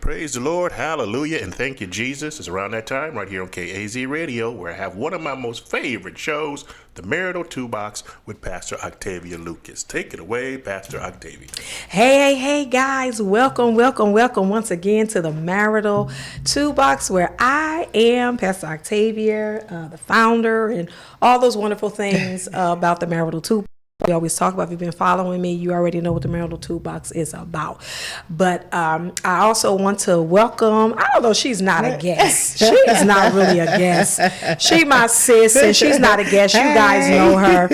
Praise the Lord, hallelujah, and thank you, Jesus. It's around that time right here on KAZ Radio where I have one of my most favorite shows, the Marital Toolbox with Pastor Octavia Lucas. Take it away, Pastor Octavia. Hey, guys. Welcome once again to the Marital Toolbox where I am Pastor Octavia, the founder, and all those wonderful things about the Marital Toolbox. We always talk about, if you've been following me, you already know what the Marital Toolbox is about. But I also want to welcome, I don't know, she's not a guest. She is not really a guest. She my sis, and she's not a guest. You guys know her,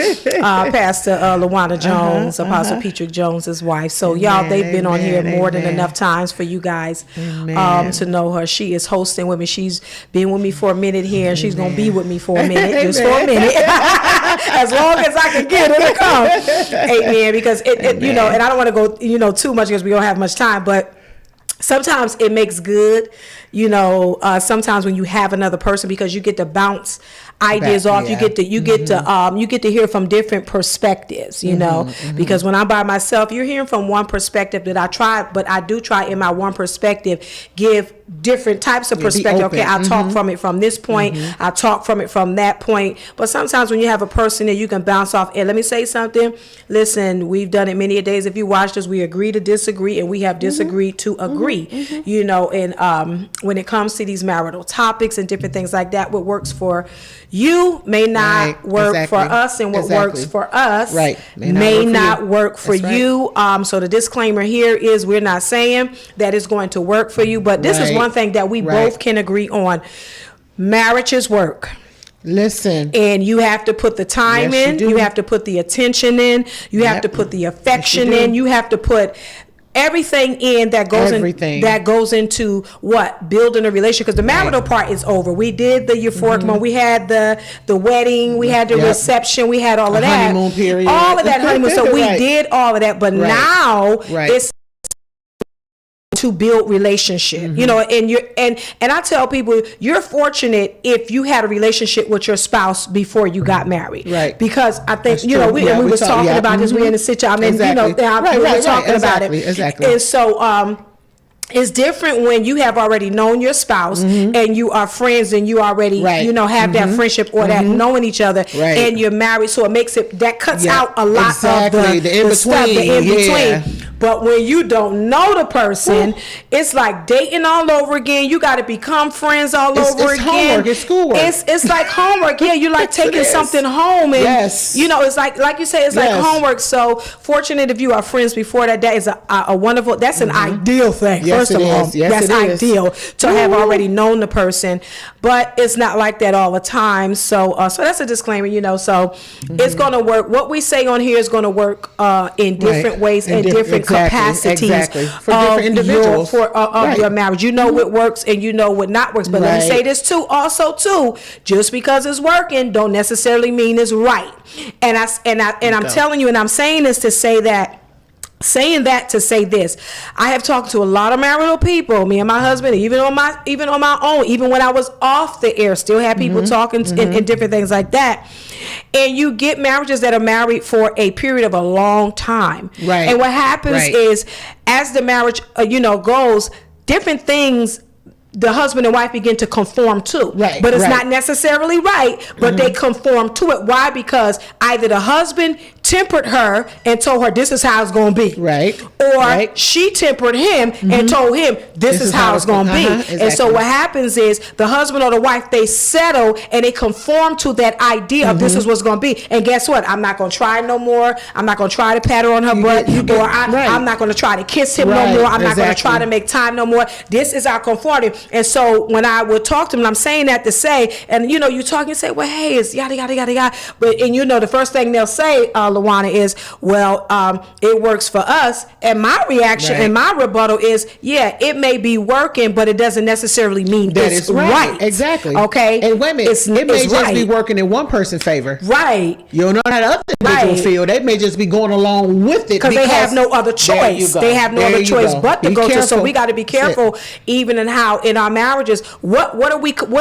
Pastor LaWanda Jones, Apostle Petrick Jones's wife. So y'all, they've been on here more than enough times for you guys to know her. She is hosting with me. She's been with me for a minute here, and she's going to be with me for a minute, just for a minute, as long as I can get her to come. Amen. Because it you know, and I don't want to go, too much because we don't have much time, but sometimes it makes good, sometimes when you have another person, because you get to bounce ideas off. Yeah. You get to hear from different perspectives, because when I'm by myself, you're hearing from one perspective that I do try in my one perspective, give different types of perspective. Okay, I talk from it from this point, I talk from it from that point. But sometimes when you have a person that you can bounce off, and let me say something, listen, we've done it many a days. If you watched us, we agree to disagree, and we have disagreed to agree, and when it comes to these marital topics and different things like that, what works for you may not work for us, and what works for us may not work for you. So the disclaimer here is we're not saying that it's going to work for you, but this is one thing that we both can agree on. Marriage is work. Listen. And you have to put the time in, you have to put the attention in, you have to put the affection in, you have to put everything in that goes into what building a relationship, because the marital part is over. We did the euphoric moment, we had the wedding, we had the reception, we had all of that honeymoon period, all of that honeymoon. So we did all of that, but now it's to build relationship, and I tell people, you're fortunate if you had a relationship with your spouse before you got married, because I think we was talking about this. We're in a situation, we were talking about it exactly. And so it's different when you have already known your spouse and you are friends and you already have that friendship or that knowing each other, and you're married, so it makes it, that cuts out a lot of the stuff, the in between. But when you don't know the person, it's like dating all over again. You got to become friends all over again. It's homework. It's schoolwork. It's like homework. Yeah, you're like taking something home, and it's like you say, it's like homework. So fortunate if you are friends before that. That is a wonderful. That's an ideal thing. First of all, that's ideal to have already known the person. But it's not like that all the time. So that's a disclaimer. So it's going to work. What we say on here is going to work in different ways and different capacities for different individuals of your marriage. You know what works and you know what not works. But let me say this too, just because it's working don't necessarily mean it's right. And I'm telling you, and I'm saying this to say that. Saying that to say this, I have talked to a lot of marital people, me and my husband, even on my own, even when I was off the air, still had people talking and different things like that. And you get marriages that are married for a period of a long time. Right. And what happens is, as the marriage, goes, different things the husband and wife begin to conform to. But it's not necessarily right, but they conform to it. Why? Because either the husband tempered her and told her this is how it's going to be. Or she tempered him and told him this is how it's going to be. Exactly. And so what happens is the husband or the wife, they settle and they conform to that idea of this is what's going to be. And guess what? I'm not going to try no more. I'm not going to try to pat her on her butt. I'm not going to try to kiss him no more. I'm not going to try to make time no more. This is our conformity. And so when I would talk to them, I'm saying that to say, and you talk and say, well, hey, it's yada, yada, yada, yada. But, and the first thing they'll say, LaWanda, is, well, it works for us. And my reaction and my rebuttal is, yeah, it may be working, but it doesn't necessarily mean that it's right. Exactly. Okay. And wait a minute, it may just be working in one person's favor. Right. You don't know how the other individuals feel. They may just be going along with it because they have no other choice. They have no other choice but to go to. So we got to be careful, even in how in our marriages, what are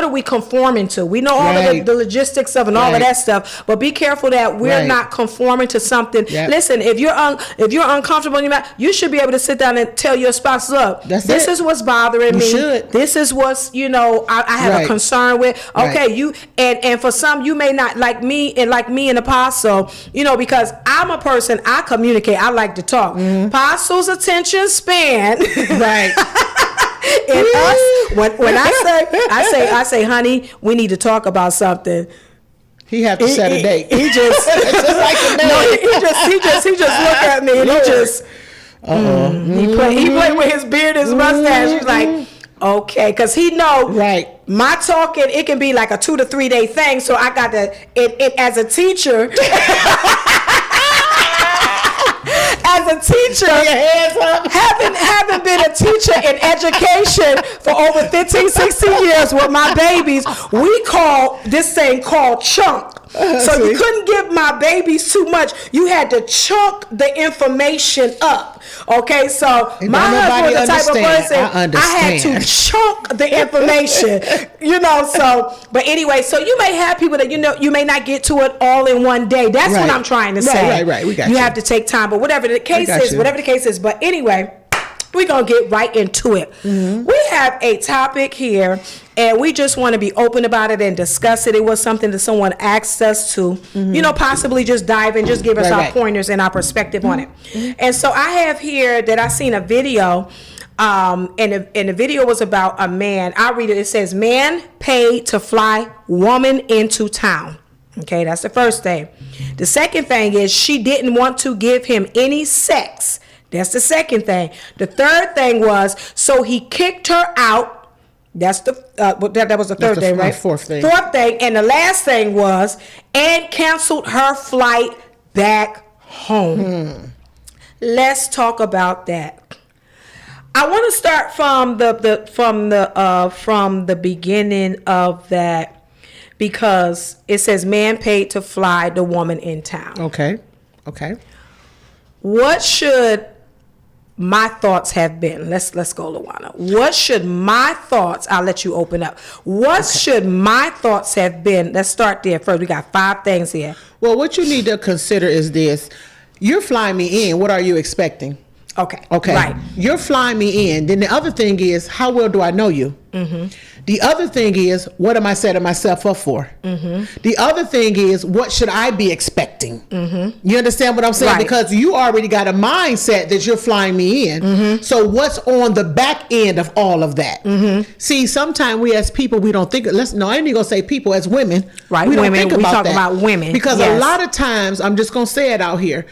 we conforming to? We know all of the logistics of and all of that stuff, but be careful that we're not conforming to something. Yep. Listen, if you're uncomfortable in your mouth, you should be able to sit down and tell your spouse, look, this is what's bothering me. Should. This is what's, I have a concern with. Okay, you and for some, you may not like me and Apostle, because I'm a person, I communicate, I like to talk. Apostle's attention span. Right. And us, when I say, honey, we need to talk about something. He have to set a date. He just like he just look at me and he play with his beard, his mustache. He's like, okay, because he know my talking, it can be like a 2 to 3 day thing. So I got to it as a teacher. As a teacher, having been a teacher in education for over 15, 16 years with my babies, we call this thing called chunk. So you couldn't give my babies too much. You had to chunk the information up. Okay, so my husband was the type of person I had to chunk the information. So but anyway, so you may have people that you may not get to it all in one day. That's what I'm trying to say. Right. We got you have to take time, but whatever the case is, but anyway, we're going to get right into it. We have a topic here, and we just want to be open about it and discuss it. It was something that someone asked us to, possibly just dive in, just give us our pointers and our perspective on it. And so I have here that I seen a video, and the video was about a man. I'll read it. It says, man paid to fly woman into town. Okay, that's the first thing. The second thing is she didn't want to give him any sex. That's the second thing. The third thing was, so he kicked her out. That's the that was the third thing, right? Fourth thing. And the last thing was, and canceled her flight back home. Let's talk about that. I want to start from the beginning of that, because it says man paid to fly the woman in town. Okay. What should my thoughts have been? Let's go, Luana. What should my thoughts? I'll let you open up. What should my thoughts have been? Let's start there first. We got 5 things here. Well, what you need to consider is this: you're flying me in. What are you expecting? Okay. Right. You're flying me in. Then the other thing is, how well do I know you? The other thing is, what am I setting myself up for? The other thing is, what should I be expecting? You understand what I'm saying? Right. Because you already got a mindset that you're flying me in. So what's on the back end of all of that? See, sometimes we as people, we don't think, I ain't even gonna say people, as women, right? We don't women, think about that. We talk about women. Because a lot of times, I'm just gonna say it out here,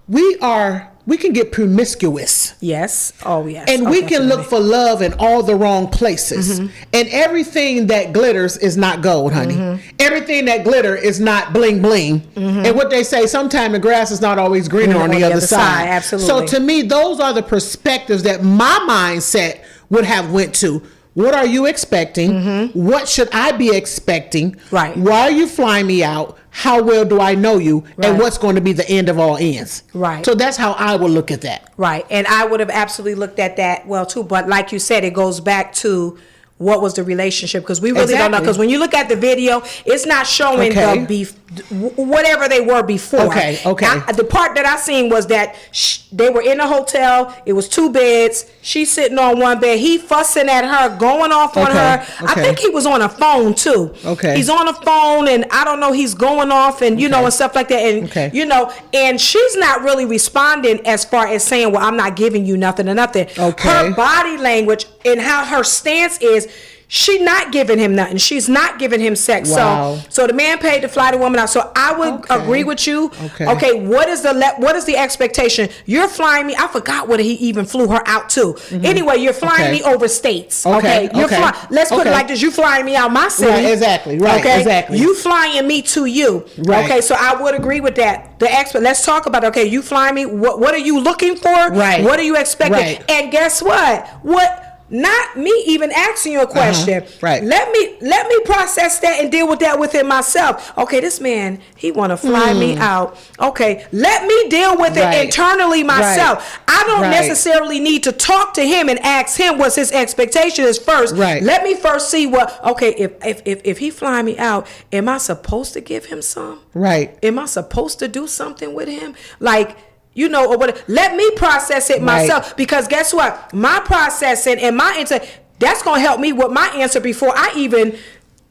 we can get promiscuous. Yes. Oh, yes. And we can look for love in all the wrong places. And everything that glitters is not gold, honey. Everything that glitter is not bling bling. And what they say, sometimes the grass is not always greener on the other side. Absolutely. So to me, those are the perspectives that my mindset would have went to. What are you expecting? What should I be expecting? Right. Why are you flying me out? How well do I know you? Right. And what's going to be the end of all ends? Right. So that's how I would look at that. Right. And I would have absolutely looked at that well too. But like you said, it goes back to what was the relationship, because we really don't know. Because when you look at the video, it's not showing the whatever they were before. The part that I seen was that they were in a hotel. It was 2 beds. She's sitting on one bed. He fussing at her, going off on her. I think he was on a phone too. He's on a phone, and I don't know, he's going off and and stuff like that. And and she's not really responding as far as saying, well, I'm not giving you nothing or nothing. Her body language and how her stance is, she not giving him nothing. She's not giving him sex. Wow. So the man paid to fly the woman out. So I would agree with you. Okay. What is the expectation? You're flying me. I forgot what he even flew her out to. Anyway, you're flying me over states. You're flying. Let's put it like this. You flying me out my city. Right. Exactly. Right. Okay. Exactly. You flying me to you. Right. Okay. So I would agree with that. Let's talk about it. Okay. You flying me. What are you looking for? Right. What are you expecting? Right. And guess what? not me even asking you a question. Right. Let me process that and deal with that within myself. Okay, this man, he want to fly me out. Okay, let me deal with it internally myself. I don't necessarily need to talk to him and ask him what his expectation is first. Right. Let me first see what. Okay, if he fly me out, am I supposed to give him some? Right. Am I supposed to do something with him? Like, you know, or what? Let me process it myself, because guess what? My processing and my answer, that's gonna help me with my answer before I even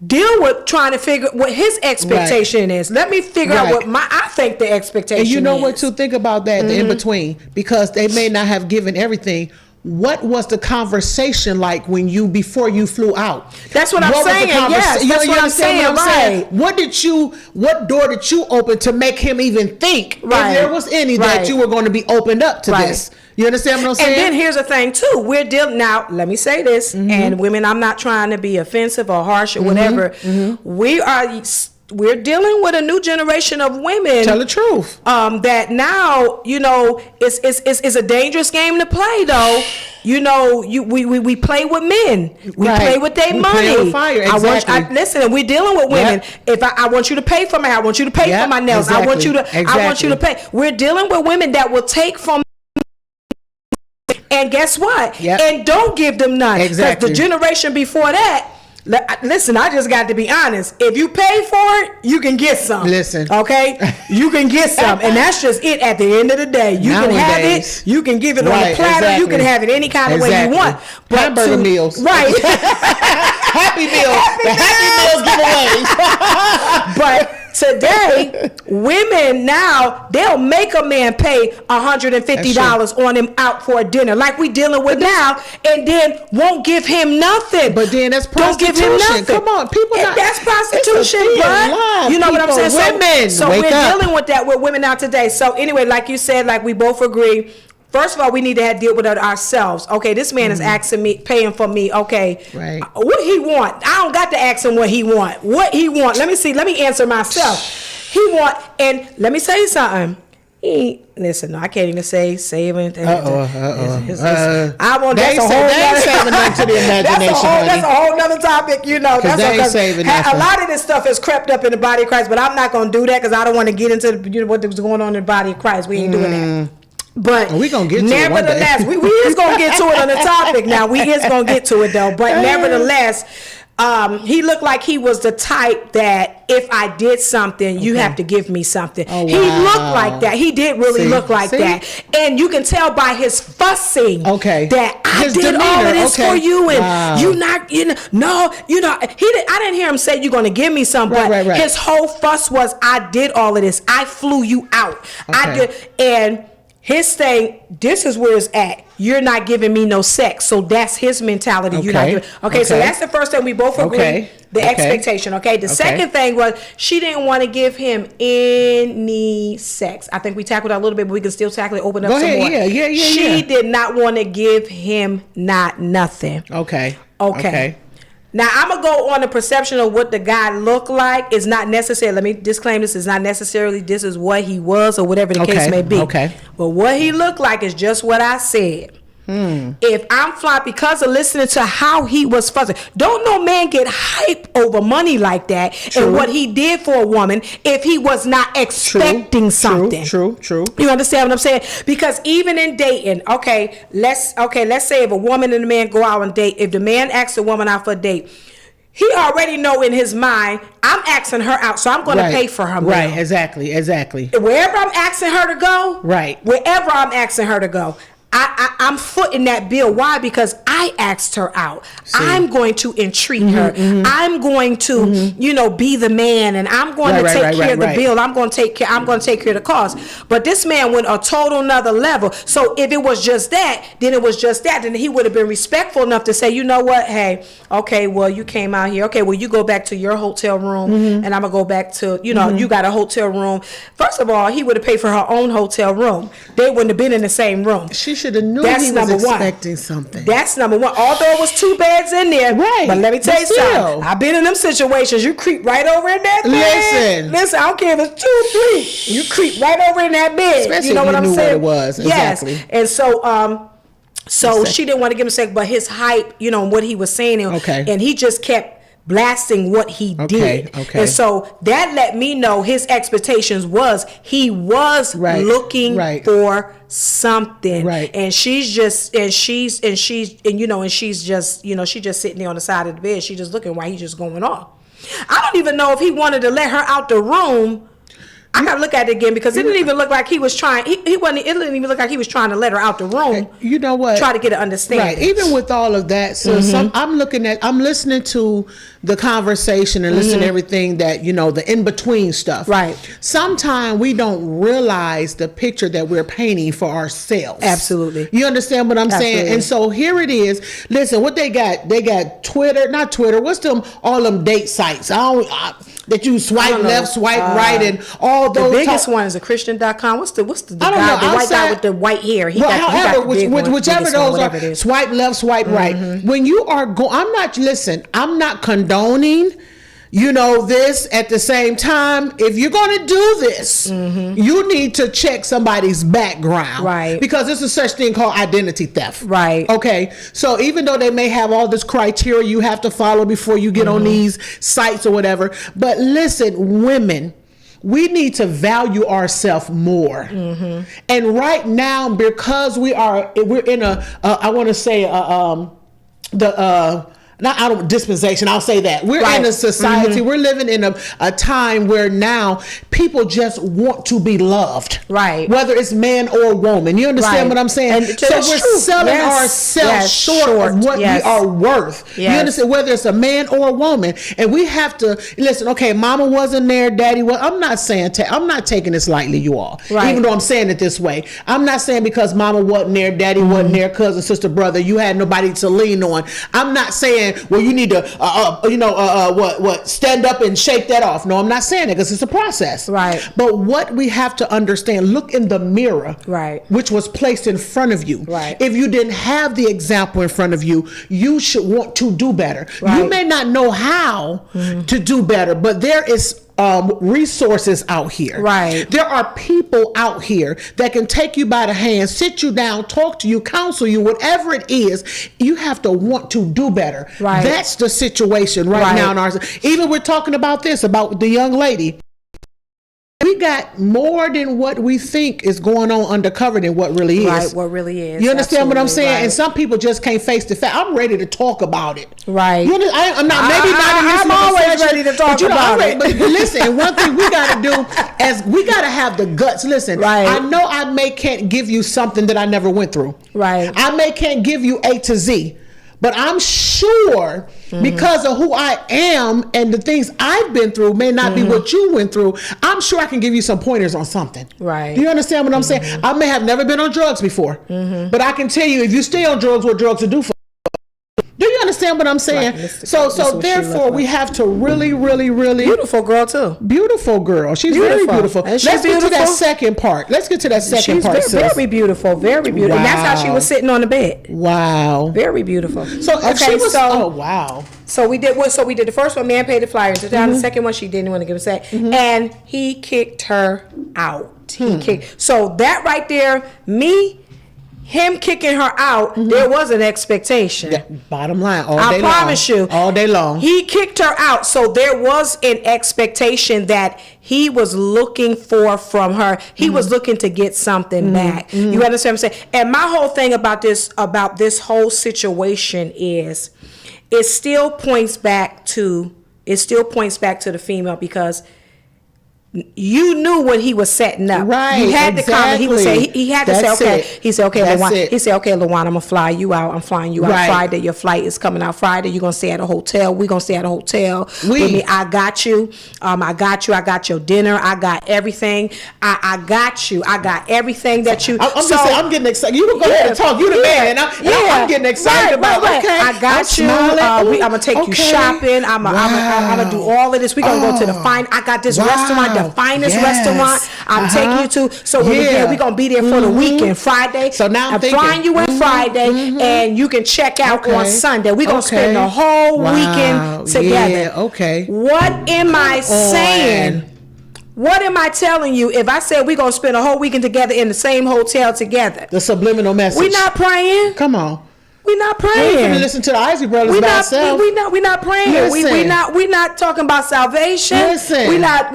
deal with trying to figure what his expectation is. Let me figure out what I think the expectation is. And you know what, to think about that in between, because they may not have given everything. What was the conversation like before you flew out? That's what I'm saying. Yes, that's what I'm saying. Right. What door did you open to make him even think, if there was any, that you were going to be opened up to this? You understand what I'm saying? And then here's the thing too. We're dealing now. Let me say this, and women, I'm not trying to be offensive or harsh or whatever. We're dealing with a new generation of women. Tell the truth. That now, you know, it's a dangerous game to play, though. You know, we play with men. We play with their money. Play with fire. Exactly. Listen, we're dealing with women. If I want you to pay for my hair, I want you to pay for my nails. I want you to pay. We're dealing with women that will take from. And guess what? And don't give them none. Exactly. Because the generation before that. Listen, I just got to be honest. If you pay for it, you can get some. Listen. Okay? You can get some. And that's just it at the end of the day. You can have it. You can give it on a platter. Exactly. You can have it any kind of way you want. But hamburger meals. Right. Happy Meals. The Happy Meals giveaways. But today, women now, they'll make a man pay $150 on him out for a dinner, like we dealing with now, and then won't give him nothing. But then that's prostitution. Don't give him nothing. Come on, people. That's prostitution, bud. You know what I'm saying? Women, so we're dealing with that with women now today. So anyway, like you said, like we both agree. First of all, we need to deal with it ourselves. Okay, this man is asking me, paying for me. Okay, what he want? I don't got to ask him what he want. What he want? Let me see. Let me answer myself. He want, and let me say something. Listen, no, I can't even say saving. I want that's a whole that's a whole nother topic. You know, that's a lot of this stuff has crept up in the body of Christ. But I'm not going to do that because I don't want to get into what was going on in the body of Christ. We ain't doing that. But we gonna get to nevertheless, it one day. we is gonna get to it on the topic now. We is gonna get to it though. But nevertheless, he looked like he was the type that if I did something, you have to give me something. Oh, wow. He looked like that. He did really look like that. And you can tell by his fussing that I did demeanor. All of this for you, and you not, I didn't hear him say you're gonna give me something. But his whole fuss was, I did all of this. I flew you out. I did, and his thing, this is where it's at. You're not giving me no sex. So that's his mentality. You're not giving, so that's the first thing we both agree. The expectation. The second thing was she didn't want to give him any sex. I think we tackled that a little bit, but we can still tackle it, open up some more. She did not want to give him nothing. Okay. Now, I'm going to go on the perception of what the guy looked like. Is not necessarily, let me disclaim this, is not necessarily this is what he was or whatever the case may be. But what he looked like is just what I said. If I'm flying, because of listening to how he was fussing, don't no man get hype over money like that. And what he did for a woman if he was not expecting something. True. You understand what I'm saying? Because even in dating, let's say if a woman and a man go out on a date, if the man asks the woman out for a date, he already know in his mind, I'm asking her out, so I'm going to pay for her meal. Right, exactly. Wherever I'm asking her to go, wherever I'm asking her to go, I'm footing that bill. Why? Because I asked her out. I'm going to entreat her. I'm going to, be the man, and I'm going to take care of the bill. I'm going to take care of the cost. But this man went a total nother level. So if it was just that, then it was just that. Then he would have been respectful enough to say, you know what? Hey, okay, well, you came out here. Okay, well, you go back to your hotel room, and I'm going to go back to, you got a hotel room. First of all, he would have paid for her own hotel room. They wouldn't have been in the same room. She should have knew he was expecting something. That's number one. Although it was 2 beds in there. But let me tell you something. I've been in them situations. You creep right over in that bed. Listen, I don't care if it's 2 or 3. You creep right over in that bed. Especially you know if what I'm knew saying? What it was. Exactly. Yes. And so So she didn't want to give him sex, but his hype, what he was saying, and he just kept blasting what he did. Okay. And so that let me know hhis expectations was he was looking for something. Right. And she's just sitting there on the side of the bed. She's just looking while he's just going off. I don't even know if he wanted to let her out the room. I gotta look at it again because it didn't even look like he was trying. He wasn't. It didn't even look like he was trying to let her out the room. You know what? Try to get an understanding. Right. Even with all of that, so I'm listening to the conversation and listening to everything that the in between stuff. Right. Sometimes we don't realize the picture that we're painting for ourselves. Absolutely. You understand what I'm saying? And so here it is. Listen, what they got? They got Twitter, not Twitter. What's them? All them date sites. That you swipe left, swipe right, and all those. The biggest one is a Christian.com. What's the guy, the white guy with the white hair? Whichever those are, swipe left, swipe right. When you are I'm not condoning this at the same time. If you're going to do this, you need to check somebody's background. Right. Because there's a such thing called identity theft. Right. Okay. So even though they may have all this criteria you have to follow before you get on these sites or whatever, but listen, women, we need to value ourselves more. And right now, because we're in I want to say not out of dispensation, I'll say that. We're in a society, we're living in a time where now people just want to be loved. Right. Whether it's man or woman. You understand what I'm saying? And so we're selling ourselves short of what we are worth. You understand? Whether it's a man or a woman. And we have to, listen, okay, mama wasn't there, daddy was. I'm not saying, I'm not taking this lightly, you all. Right. Even though I'm saying it this way. I'm not saying because mama wasn't there, daddy wasn't there, cousin, sister, brother, you had nobody to lean on. I'm not saying, well, you need to, stand up and shake that off. No, I'm not saying that because it's a process. Right. But what we have to understand, look in the mirror, which was placed in front of you. Right. If you didn't have the example in front of you, you should want to do better. Right. You may not know how to do better, but there is resources out here. Right. There are people out here that can take you by the hand, sit you down, talk to you, counsel you, whatever it is. You have to want to do better. Right. That's the situation right now in ours. Even we're talking about this, about the young lady. We got more than what we think is going on undercover than what really is. Right, what really is. You understand what I'm saying? Right. And some people just can't face the fact. I'm ready to talk about it. Right. I'm not. Maybe not in this. I'm always ready to talk about it. But listen, one thing we got to do is we got to have the guts. Listen, I know I can't give you something that I never went through. Right. I can't give you A to Z. But I'm sure because of who I am and the things I've been through may not be what you went through. I'm sure I can give you some pointers on something. Right. Do you understand what I'm saying? I may have never been on drugs before, but I can tell you if you stay on drugs, what drugs will do for you. Do you understand what I'm saying? Right. So therefore we have to really beautiful girl too. Beautiful girl. She's very beautiful. Let's get to that second part. She's very beautiful. Very beautiful. Wow. And that's how she was sitting on the bed. Wow. Very beautiful. So wow. So we did the first one, man paid the flyers. The second one, she didn't want to give a sex. And he kicked her out. So that right there, him kicking her out, there was an expectation. Yeah, bottom line, all day long. I promise you. All day long. He kicked her out. So there was an expectation that he was looking for from her. He was looking to get something back. You understand what I'm saying? And my whole thing about this whole situation is it still points back to the female because you knew what he was setting up. Right. You had to comment. He had to say, okay. He said, okay, LaJuan. He said, okay, LaJuan, I'm gonna fly you out. I'm flying you out Friday. Your flight is coming out Friday. You're gonna stay at a hotel. We're gonna stay at a hotel with me. I got you. I got your dinner. I got everything. I got you. I got everything that you. I'm getting excited. You can go ahead and talk. You the man. I'm getting excited about. Okay. I got you. I'm gonna take you shopping. I'm gonna do all of this. We're gonna go to the I got this restaurant. The finest restaurant I'm taking you to. So we're going to be there for the weekend, Friday. So now I'm flying you in Friday and you can check out on Sunday. We're going to spend the whole weekend together. Yeah, okay. What am I saying? What am I telling you if I said we're going to spend a whole weekend together in the same hotel together? The subliminal message. We not praying. Come on. We not praying. We ain't finna listen to the Isley Brothers by ourselves. We not praying. We not talking about salvation. Listen. We not.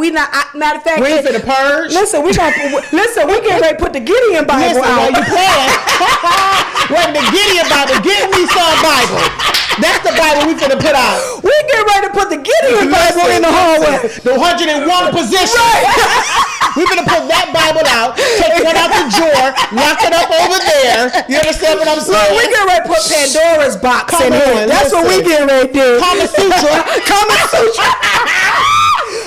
Matter of fact, we ain't finna purge. Listen, we getting ready to put the Gideon Bible out. While you playing, when the Gideon Bible, give me some Bible. That's the Bible we finna put out. We getting ready to put the Gideon Bible in the hallway. The 101 position. Right. We're going to put that Bible out, take one out the drawer, lock it up over there. You understand what I'm saying? Look, we getting ready to put Pandora's box in here. That's what we getting ready to do. Kama Sutra. Kama Sutra.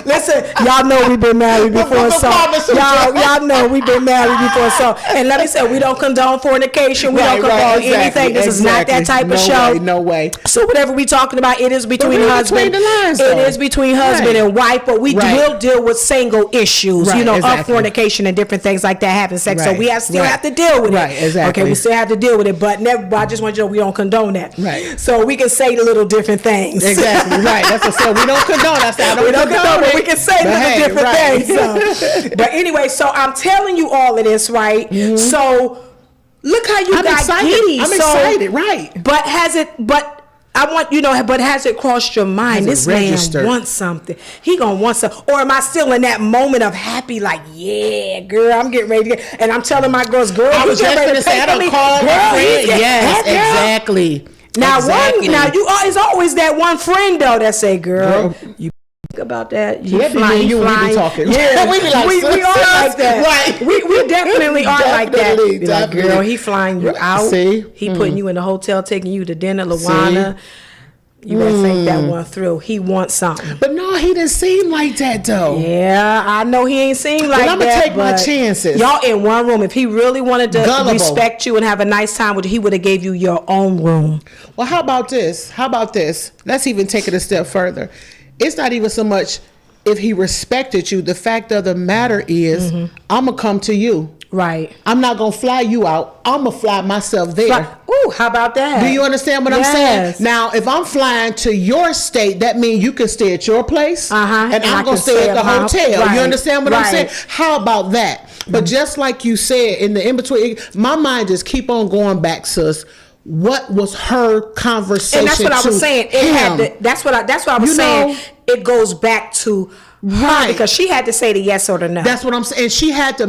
Listen, y'all know we've been married before, so y'all know we've been married before, so. And let me say, we don't condone fornication. We don't condone anything. This is not that type of show. No way. So whatever we talking about, it is between husband. It is between husband and wife, but we will deal with single issues, of fornication and different things like that, having sex. So we still have to deal with it. Right, exactly. Okay, we still have to deal with it, but I just want you to know we don't condone that. Right. So we can say little different things. Exactly. Right. That's what I said. We don't condone. I said we don't condone it. We can say little different things. So. But anyway, so I'm telling you all of this, right? Mm-hmm. So look how you got giddy. I'm excited, right? But has it crossed your mind? This man wants something. He gonna want something. Or am I still in that moment of happy, like, yeah, girl, I'm getting ready to get, and I'm telling my girls, girl, I was just gonna say, I don't call my friend. Yes, exactly. Now, it's always that one friend though that say, girl. You about that? You flying. We be talking. Yeah, we be like, we are like that. Right. We definitely are like that. Be like, girl, he flying you out. See? He putting you in the hotel, taking you to dinner, Luana. You better think that one through. He wants something. But no, he didn't seem like that though. Yeah, I know he ain't seem like that. I'm gonna take my chances. Y'all in one room. If he really wanted to respect you and have a nice time with you, he would have gave you your own room. Well, how about this? Let's even take it a step further. It's not even so much if he respected you. The fact of the matter is, I'm going to come to you. Right. I'm not going to fly you out. I'm going to fly myself there. Ooh, how about that? Do you understand what I'm saying? Now, if I'm flying to your state, that means you can stay at your place. And I'm going to stay at the hotel. Right. You understand what I'm saying? How about that? But just like you said, in the in-between, my mind just keep on going back, sis. What was her conversation? And that's what I was saying. That's what I was saying. It goes back to her because she had to say the yes or the no. That's what I'm saying. She had to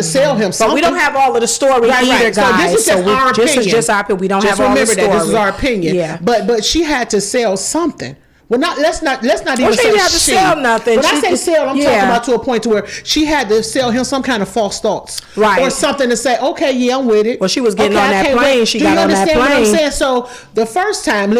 sell him something. But we don't have all of the story either, guys. So this is just our opinion. This is just our opinion. We don't have all the story. This is our opinion. Yeah. But she had to sell something. Well, let's not even say she didn't have to sell nothing. When I say sell, I'm talking about to a point to where she had to sell him some kind of false thoughts, or something to say, okay, yeah, I'm with it. Well, she was getting on that plane. She got on that plane. What I'm saying? So the first time,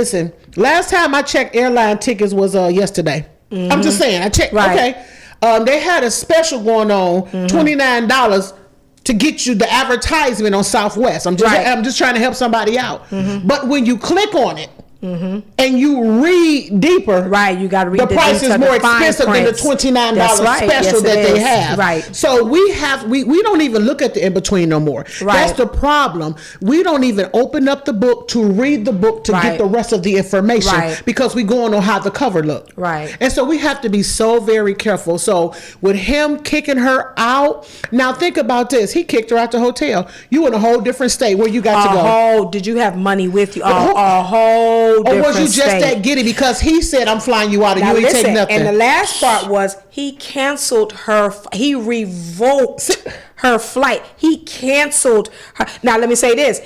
last time I checked airline tickets was yesterday. I'm just saying, I checked. Right. Okay, they had a special going on, $29 to get you the advertisement on Southwest. I'm just trying to help somebody out. But when you click on it. And you read deeper, you got to read the price is more expensive than the $29 special that they have. Right. So we don't even look at the in between no more. Right. That's the problem. We don't even open up the book to read the book to get the rest of the information because we going on how the cover look. Right. And so we have to be so very careful. So with him kicking her out, now think about this. He kicked her out the hotel. You in a whole different state where you got to go. Did you have money with you? A whole or was you just that giddy because he said I'm flying you out and you ain't take nothing? And the last part was he canceled her. He revoked her flight. He canceled her. Now let me say this: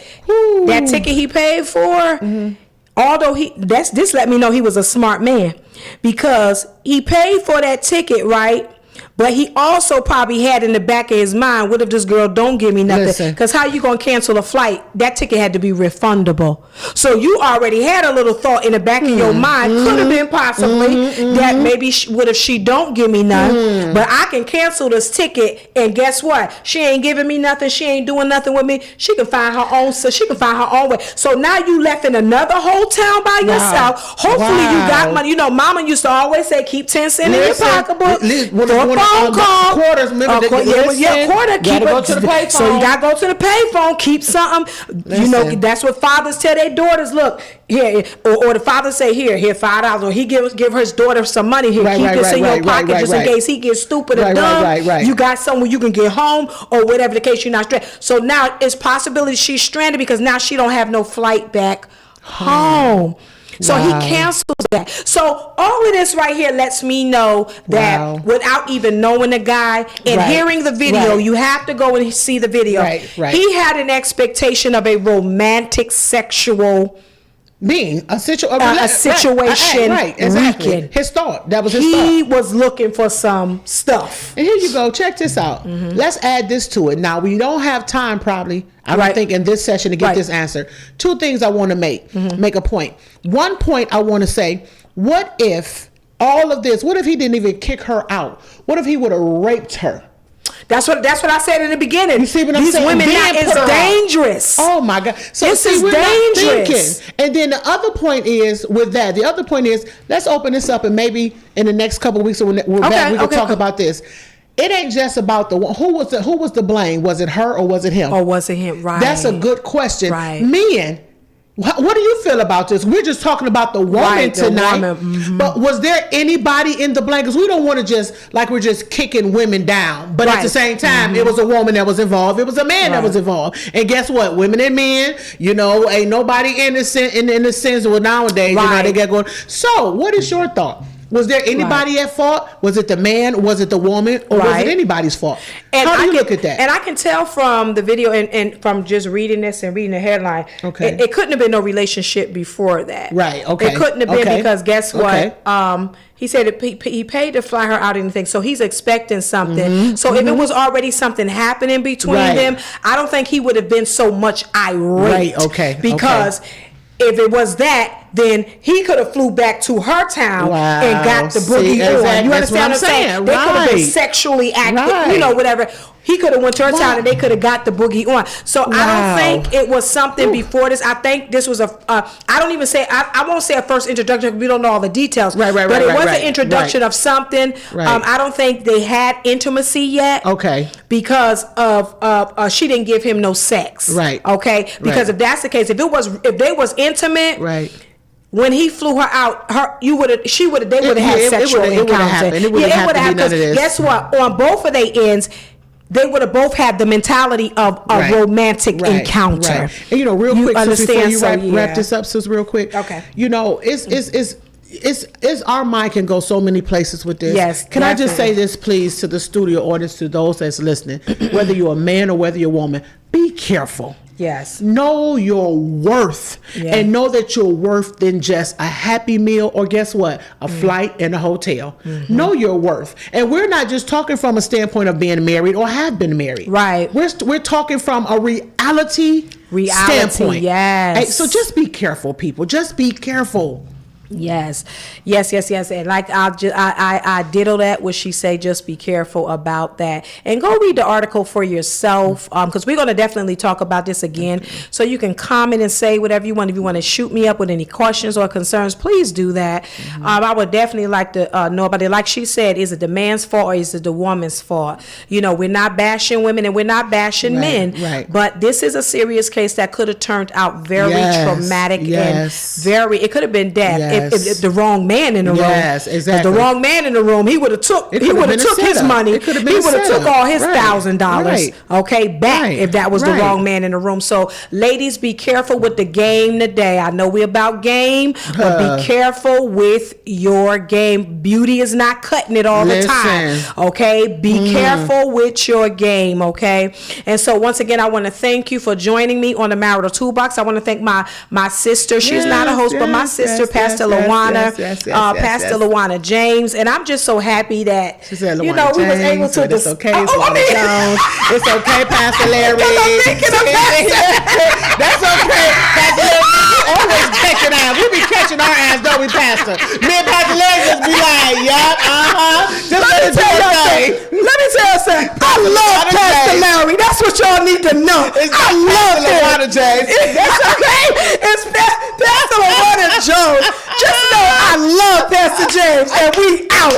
that ticket he paid for. Although this let me know he was a smart man because he paid for that ticket, right? But he also probably had in the back of his mind, what if this girl don't give me nothing? Because how you going to cancel a flight? That ticket had to be refundable. So you already had a little thought in the back of your mind, could have been possibly that maybe what if she don't give me none? But I can cancel this ticket and guess what? She ain't giving me nothing. She ain't doing nothing with me. She can find her own. So she can find her own way. So now you left in another hotel by yourself. Hopefully you got money. You know, Mama used to always say, keep 10 cents in your pocketbook. For a phone call. Quarters, remember quarter. Keep go to the payphone. So you gotta go to the payphone. Keep something. Listen. You know, that's what fathers tell their daughters. Look here, or the father say here $5, or he give his daughter some money here. Keep this in your pocket just in case he gets stupid or dumb. You got somewhere you can get home, or whatever the case. You're not stranded. So now it's possibility she's stranded because now she don't have no flight back home. So he cancels that. So all of this right here lets me know that without even knowing the guy and hearing the video, you have to go and see the video. He had an expectation of a romantic, sexual being a situation. Exactly. Weekend. His thought. That was his thought. He was looking for some stuff. And here you go. Check this out. Let's add this to it. Now we don't have time, probably. I don't think in this session to get this answer. Two things I want to make a point. One point I want to say: what if all of this? What if he didn't even kick her out? What if he would have raped her? That's what I said in the beginning. You see what I'm saying? These women now is dangerous. Oh my God! So this is dangerous. And then the other point is with that. The other point is let's open this up and maybe in the next couple of weeks when we're back we can talk about this. It ain't just about the one. Who was the blame? Was it her or was it him? Or was it him? Right. That's a good question. Right. Men. What do you feel about this? We're just talking about the woman tonight. But was there anybody in the blame? Because we don't want to just, like we're just kicking women down. But at the same time, it was a woman that was involved. It was a man that was involved. And guess what? Women and men, ain't nobody innocent in the sense of nowadays. They get going. So what is your thought? Was there anybody at fault? Was it the man? Was it the woman? Or was it anybody's fault? And how do you look at that? And I can tell from the video and from just reading this and reading the headline, it couldn't have been no relationship before that. Right, okay. It couldn't have been because guess what? He said he paid to fly her out and anything, so he's expecting something. So if it was already something happening between them, I don't think he would have been so much irate. Because if it was that, then he could have flew back to her town and got the boogie on. You understand what I'm saying? They could have been sexually active, whatever. He could have went to her town and they could have got the boogie on. So I don't think it was something before this. I think this was I don't even say, I won't say a first introduction because we don't know all the details. But it was an introduction of something. I don't think they had intimacy yet. Because of she didn't give him no sex. Because if that's the case, if they was intimate. When he flew her out, they would have had sexual encounters. It would have happened. Guess what? On both of their ends, they would have both had the mentality of a romantic encounter. And real quick, before you wrap this up, sis, real quick. It's our mind can go so many places with this. Yes. Can I just say this, please, to the studio audience, to those that's listening, whether you're a man or whether you're a woman, be careful. Yes. Know your worth and know that you're worth than just a Happy Meal or guess what? A flight and a hotel. Know your worth. And we're not just talking from a standpoint of being married or have been married. We're talking from a reality standpoint. Yes. Hey, so just be careful, people. Just be careful. Yes. And like I ditto that what she say, just be careful about that. And go read the article for yourself. Because we're gonna definitely talk about this again. So you can comment and say whatever you want. If you want to shoot me up with any questions or concerns, please do that. I would definitely like to know about it. Like she said, is it the man's fault or is it the woman's fault? We're not bashing women and we're not bashing men. But this is a serious case that could have turned out very traumatic and it could have been death. If the wrong man in the room. If the wrong man in the room, he would have took his money. He would have took all his $1,000 back if that was the wrong man in the room. So ladies, be careful with the game today. I know we're about game, but be careful with your game. Beauty is not cutting it all the time. Be careful with your game. And so once again, I want to thank you for joining me on the Marital Toolbox. I want to thank my sister. She's not a host, but my sister, Pastor Lawana, Pastor Lawana James, and I'm just so happy that she said we was able to. It's okay, it's okay, Pastor Larry. That's okay, Pastor Larry. Always catching ass. We be catching our ass, don't we, Pastor? Me and Pastor Larry just be like, Just let me tell you something. I love Pastor Larry. That's what y'all need to know. I love Lawana James. That's okay. It's Pastor Lawana Jones. Just know I love Pastor James, and we out.